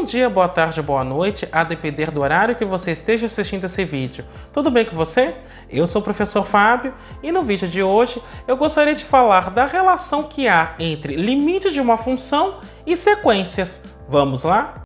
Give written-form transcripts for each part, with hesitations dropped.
dia, boa tarde, boa noite, a depender do horário que você esteja assistindo esse vídeo. Tudo bem com você? Eu sou o professor Fábio e no vídeo de hoje eu gostaria de falar da relação que há entre limite de uma função e sequências. Vamos lá?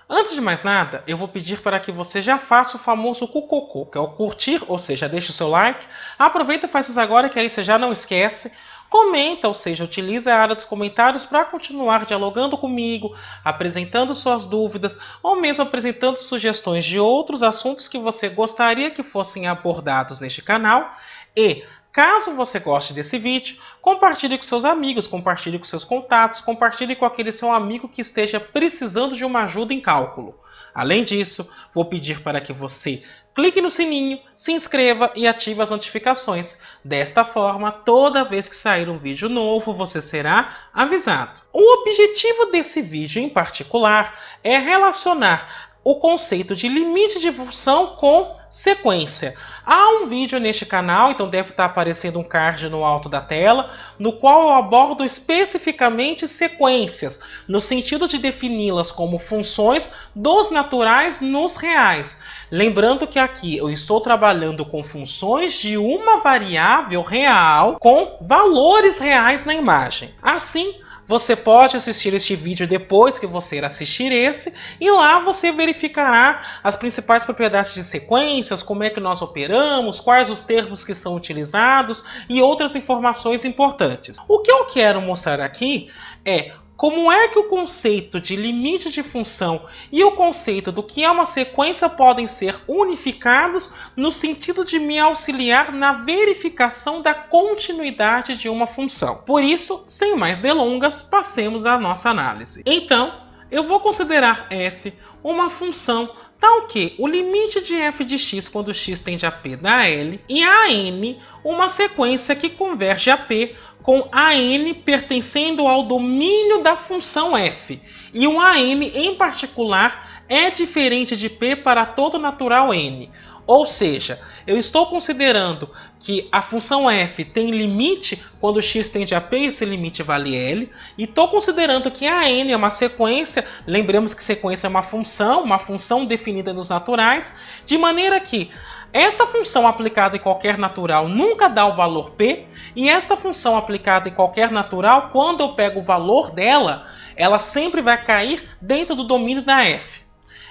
Antes de mais nada, eu vou pedir para que você já faça o famoso cucocô, que é o curtir, ou seja, deixa o seu like. Aproveita e faz isso agora, que aí você já não esquece. Comenta, ou seja, utiliza a área dos comentários para continuar dialogando comigo, apresentando suas dúvidas ou mesmo apresentando sugestões de outros assuntos que você gostaria que fossem abordados neste canal. E caso você goste desse vídeo, compartilhe com seus amigos, compartilhe com seus contatos, compartilhe com aquele seu amigo que esteja precisando de uma ajuda em cálculo. Além disso, vou pedir para que você clique no sininho, se inscreva e ative as notificações. Desta forma, toda vez que sair um vídeo novo, você será avisado. O objetivo desse vídeo em particular é relacionar o conceito de limite de função com sequência. Há um vídeo neste canal, então deve estar aparecendo um card no alto da tela, no qual eu abordo especificamente sequências, no sentido de defini-las como funções dos naturais nos reais. Lembrando que aqui eu estou trabalhando com funções de uma variável real com valores reais na imagem. Assim, você pode assistir este vídeo depois que você assistir esse, e lá você verificará as principais propriedades de sequências, como é que nós operamos, quais os termos que são utilizados e outras informações importantes. O que eu quero mostrar aqui é como é que o conceito de limite de função e o conceito do que é uma sequência podem ser unificados no sentido de me auxiliar na verificação da continuidade de uma função. Por isso, sem mais delongas, passemos à nossa análise. Então, eu vou considerar f uma função tal que o limite de f de x quando x tende a p dá L e a n uma sequência que converge a p com a n pertencendo ao domínio da função f. E o a n em particular é diferente de p para todo natural n. Ou seja, eu estou considerando que a função f tem limite quando x tende a p, esse limite vale L. E estou considerando que a n é uma sequência, lembremos que sequência é uma função definida nos naturais, de maneira que esta função aplicada em qualquer natural nunca dá o valor p, e esta função aplicada em qualquer natural, quando eu pego o valor dela, ela sempre vai cair dentro do domínio da f.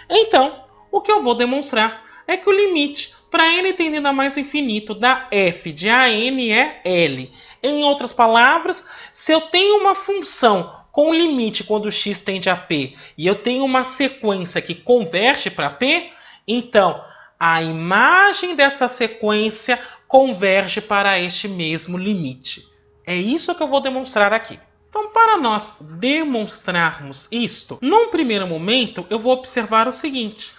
Então, o que eu vou demonstrar é que o limite para n tendendo a mais infinito da f de a n é L. Em outras palavras, se eu tenho uma função com limite quando x tende a p e eu tenho uma sequência que converge para p, então a imagem dessa sequência converge para este mesmo limite. É isso que eu vou demonstrar aqui. Então, para nós demonstrarmos isto, num primeiro momento eu vou observar o seguinte.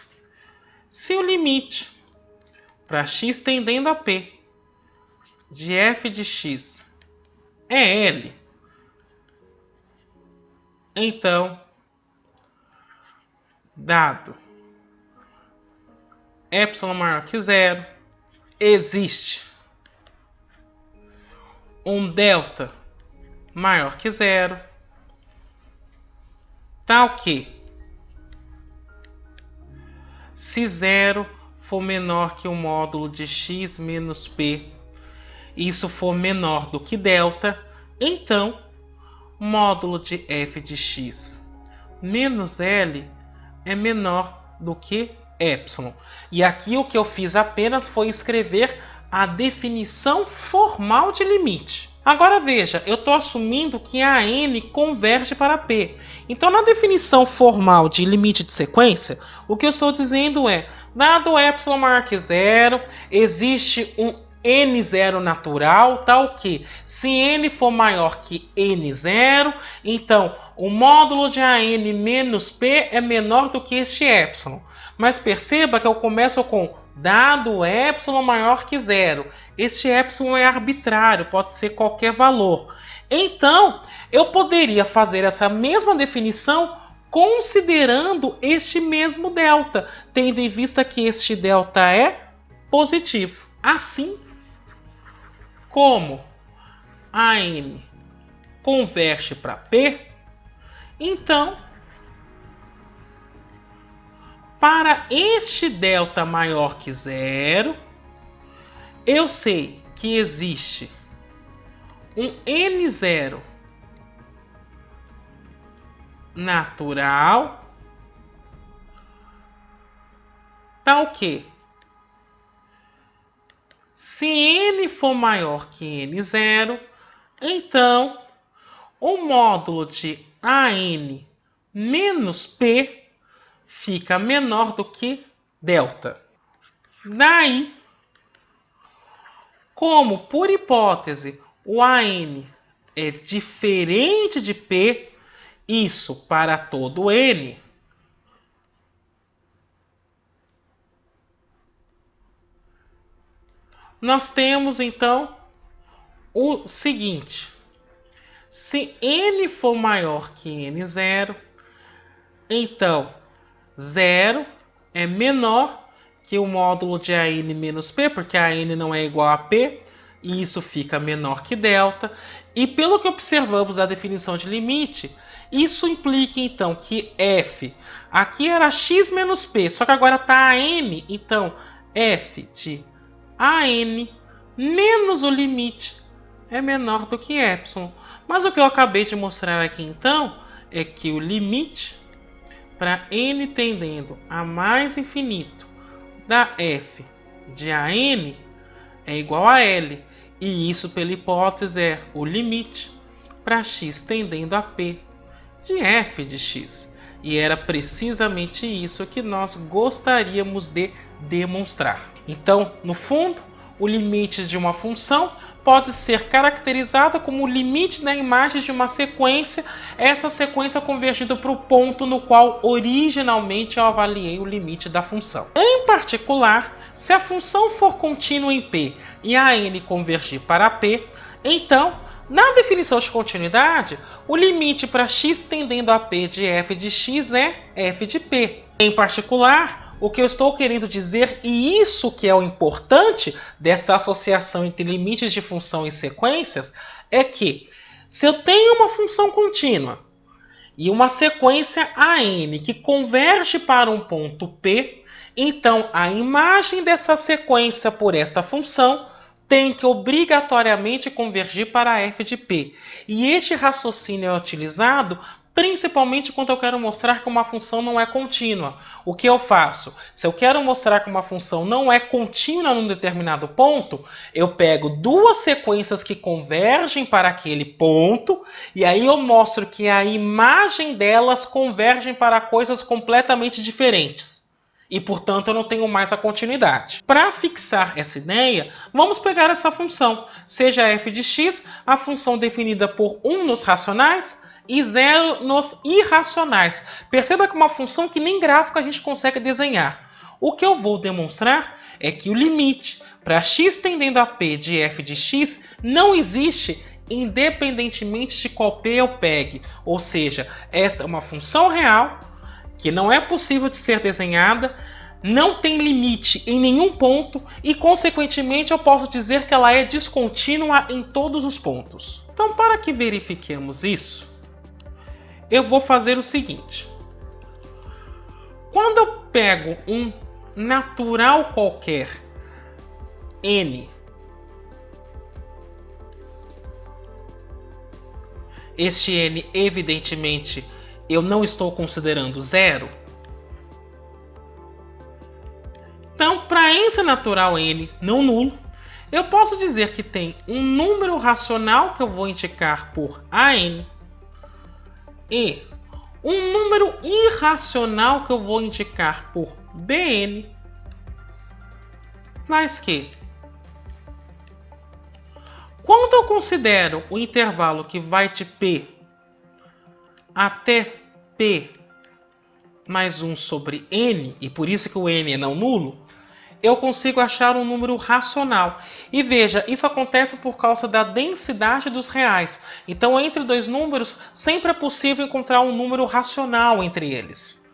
Se o limite para x tendendo a p de f de x é L, então, dado epsilon maior que zero, existe um delta maior que zero, tal que se zero for menor que o módulo de x menos p, e isso for menor do que delta, então módulo de f de x menos L é menor do que epsilon. E aqui o que eu fiz apenas foi escrever a definição formal de limite. Agora veja, eu estou assumindo que a n converge para p. Então, na definição formal de limite de sequência, o que eu estou dizendo é, dado epsilon maior que zero, existe um n0 natural, tal que se n for maior que n0, então o módulo de an menos p é menor do que este epsilon. Mas perceba que eu começo com dado epsilon maior que zero. Este epsilon é arbitrário, pode ser qualquer valor. Então, eu poderia fazer essa mesma definição considerando este mesmo delta, tendo em vista que este delta é positivo. Assim como a n converte para P, então, para este delta maior que zero, eu sei que existe um N0 natural, tal que, se N for maior que N0, então o módulo de AN menos P fica menor do que delta. Daí, como por hipótese o AN é diferente de P, isso para todo N, nós temos então o seguinte: se N for maior que N0, então 0 é menor que o módulo de AN menos P, porque AN não é igual a P, e isso fica menor que delta. E pelo que observamos da definição de limite, isso implica então que F, aqui era x menos P, só que agora está AN, então F de AN menos o limite é menor do que epsilon. Mas o que eu acabei de mostrar aqui então é que o limite para n tendendo a mais infinito da f de AN é igual a L. E isso, pela hipótese, é o limite para x tendendo a P de f de x. E era precisamente isso que nós gostaríamos de demonstrar. Então, no fundo, o limite de uma função pode ser caracterizado como o limite da imagem de uma sequência, essa sequência convergindo para o ponto no qual originalmente eu avaliei o limite da função. Em particular, se a função for contínua em P e a n convergir para P, então, na definição de continuidade, o limite para x tendendo a P de f de x é f de P. Em particular, o que eu estou querendo dizer, e isso que é o importante dessa associação entre limites de função e sequências, é que se eu tenho uma função contínua e uma sequência AN que converge para um ponto P, então a imagem dessa sequência por esta função tem que obrigatoriamente convergir para f de P. E este raciocínio é utilizado principalmente quando eu quero mostrar que uma função não é contínua. O que eu faço? Se eu quero mostrar que uma função não é contínua num determinado ponto, eu pego duas sequências que convergem para aquele ponto, e aí eu mostro que a imagem delas convergem para coisas completamente diferentes. E, portanto, eu não tenho mais a continuidade. Para fixar essa ideia, vamos pegar essa função, seja f de x, a função definida por 1 nos racionais e 0 nos irracionais. Perceba que é uma função que nem gráfico a gente consegue desenhar. O que eu vou demonstrar é que o limite para x tendendo a p de f de x não existe independentemente de qual p eu pegue. Ou seja, essa é uma função real que não é possível de ser desenhada, não tem limite em nenhum ponto e, consequentemente, eu posso dizer que ela é descontínua em todos os pontos. Então, para que verifiquemos isso, eu vou fazer o seguinte. Quando eu pego um natural qualquer, n, este n, evidentemente, eu não estou considerando zero. Então, para esse natural n não nulo, eu posso dizer que tem um número racional que eu vou indicar por AN e um número irracional que eu vou indicar por BN, mas que, quando eu considero o intervalo que vai de P até P mais 1 sobre N, e por isso que o N é não nulo, eu consigo achar um número racional. E veja, isso acontece por causa da densidade dos reais. Então, entre dois números, sempre é possível encontrar um número racional entre eles.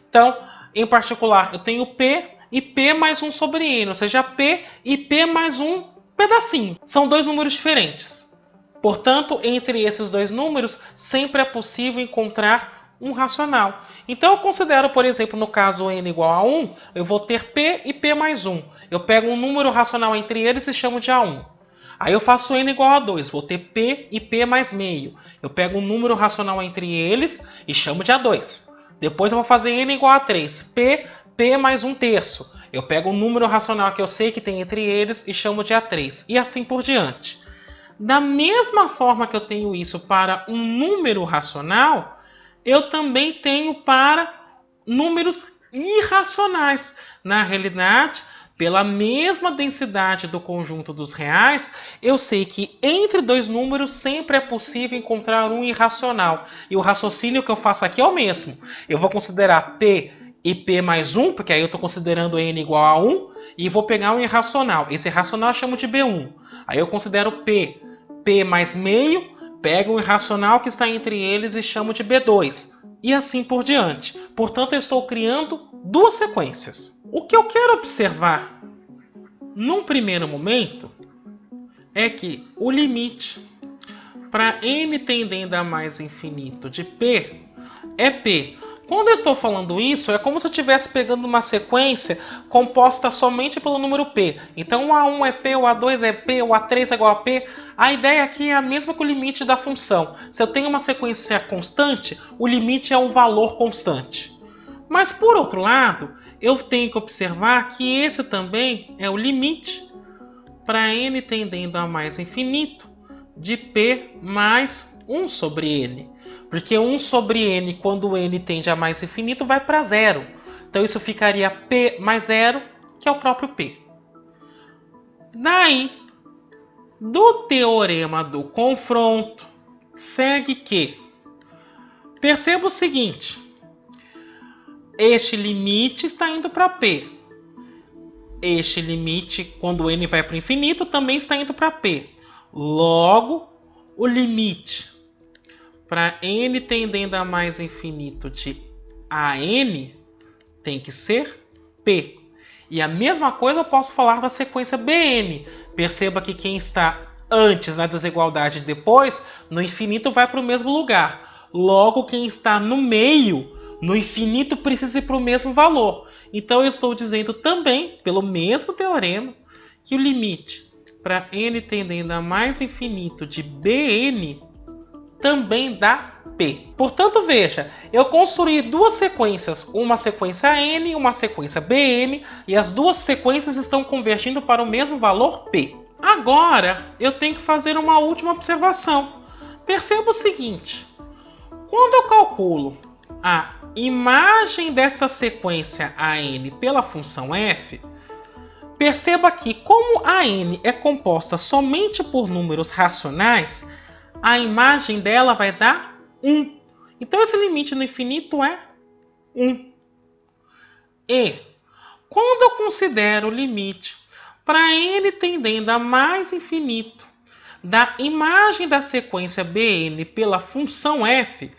Então, em particular, eu tenho P e P mais 1 sobre N, ou seja, P e P mais um pedacinho. São dois números diferentes. Portanto, entre esses dois números, sempre é possível encontrar um racional. Então, eu considero, por exemplo, no caso n igual a 1, eu vou ter p e p mais 1. Eu pego um número racional entre eles e chamo de A1. Aí eu faço n igual a 2, vou ter p e p mais meio. Eu pego um número racional entre eles e chamo de A2. Depois eu vou fazer n igual a 3, p mais 1/3. Eu pego um número racional que eu sei que tem entre eles e chamo de A3. E assim por diante. Da mesma forma que eu tenho isso para um número racional, eu também tenho para números irracionais. Na realidade, pela mesma densidade do conjunto dos reais, eu sei que entre dois números sempre é possível encontrar um irracional. E o raciocínio que eu faço aqui é o mesmo. Eu vou considerar p e p mais 1, porque aí eu estou considerando n igual a 1, e vou pegar um irracional. Esse irracional eu chamo de b1. Aí eu considero p mais meio, pego um irracional que está entre eles e chamo de b2. E assim por diante. Portanto, eu estou criando duas sequências. O que eu quero observar, num primeiro momento, é que o limite para n tendendo a mais infinito de p é p. Quando eu estou falando isso, é como se eu estivesse pegando uma sequência composta somente pelo número p. Então, o A1 é p, o A2 é p, o A3 é igual a p. A ideia aqui é a mesma que o limite da função. Se eu tenho uma sequência constante, o limite é um valor constante. Mas, por outro lado, eu tenho que observar que esse também é o limite para n tendendo a mais infinito de p mais 1 sobre n. Porque 1 sobre n, quando n tende a mais infinito, vai para zero. Então isso ficaria p mais zero, que é o próprio p. Daí, do teorema do confronto, segue que, perceba o seguinte, este limite está indo para p. Este limite, quando n vai para o infinito, também está indo para p. Logo, o limite para n tendendo a mais infinito de AN tem que ser P. E a mesma coisa eu posso falar da sequência BN. Perceba que quem está antes na desigualdade e depois, no infinito vai para o mesmo lugar. Logo, quem está no meio, no infinito, precisa ir para o mesmo valor. Então eu estou dizendo também, pelo mesmo teorema, que o limite para n tendendo a mais infinito de Bn também dá P. Portanto, veja, eu construí duas sequências, uma sequência N e uma sequência Bn, e as duas sequências estão convergindo para o mesmo valor P. Agora, eu tenho que fazer uma última observação. Perceba o seguinte, quando eu calculo a imagem dessa sequência AN pela função f, perceba que, como AN é composta somente por números racionais, a imagem dela vai dar 1. Então, esse limite no infinito é 1. E, quando eu considero o limite para n tendendo a mais infinito da imagem da sequência Bn pela função f,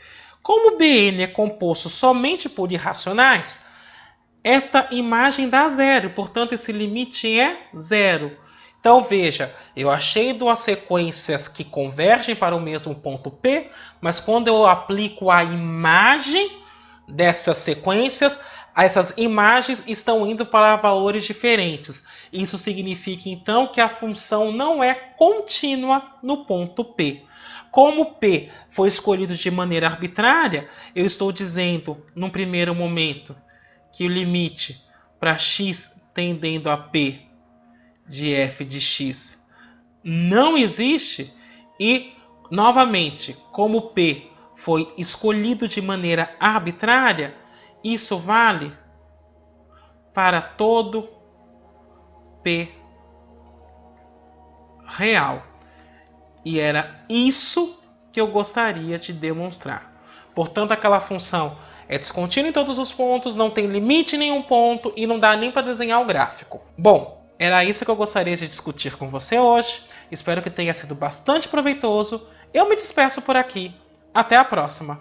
como Bn é composto somente por irracionais, esta imagem dá zero. Portanto, esse limite é zero. Então, veja, eu achei duas sequências que convergem para o mesmo ponto P, mas quando eu aplico a imagem dessas sequências, essas imagens estão indo para valores diferentes. Isso significa, então, que a função não é contínua no ponto P. Como P foi escolhido de maneira arbitrária, eu estou dizendo, num primeiro momento, que o limite para x tendendo a P de f de x não existe e, novamente, como P foi escolhido de maneira arbitrária, isso vale para todo P real. E era isso que eu gostaria de demonstrar. Portanto, aquela função é descontínua em todos os pontos, não tem limite em nenhum ponto e não dá nem para desenhar o gráfico. Bom, era isso que eu gostaria de discutir com você hoje. Espero que tenha sido bastante proveitoso. Eu me despeço por aqui. Até a próxima!